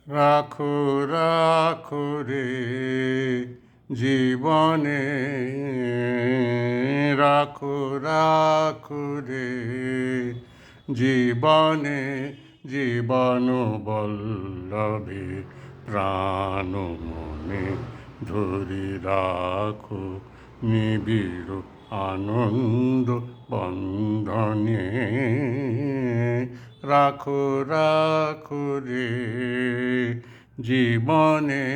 রাখো রাখো রে জীবনে, রাখো রাখো রে জীবনে, জীবন বল্লভে প্রাণ মনে ধরি রাখো নিবিড় আনন্দ বন্ধনে। রাখো রাখো রে জীবনে,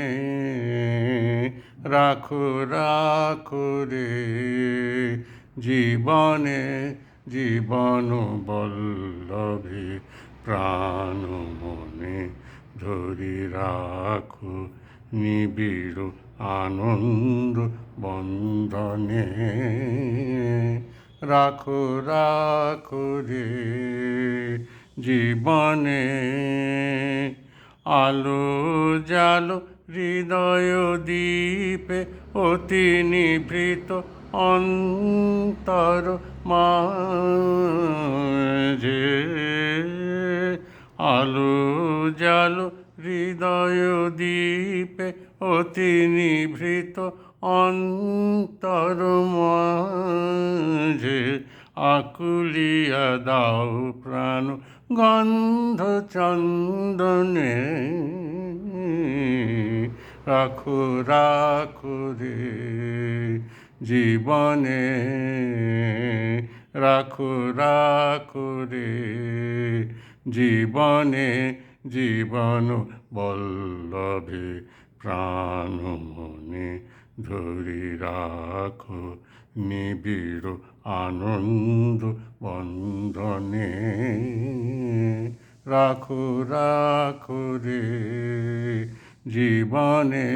রাখো রাখো রে জীবনে, জীবন বল্লভে প্রাণ মনে ধরি রাখো নিবিড় আনন্দ বন্ধনে। রাখো রাখো রে জীবনে, আলো জালো হৃদয় দ্বীপে অতি নিভৃত অন্তর মাঝে। আলো জালো হৃদয় দ্বীপে অতি নিভৃত অন্তর মাঝে। আকুলিয়া দাও প্রাণ গন্ধ চন্দনে। রাখো রাখো রে জীবনে, রাখো রাখো রে জীবনে, জীবন বল্লভে প্রাণ মনে ধরি রাখো নিবিড় আনন্দ বন্ধনে। রাখো রাখো রে জীবনে।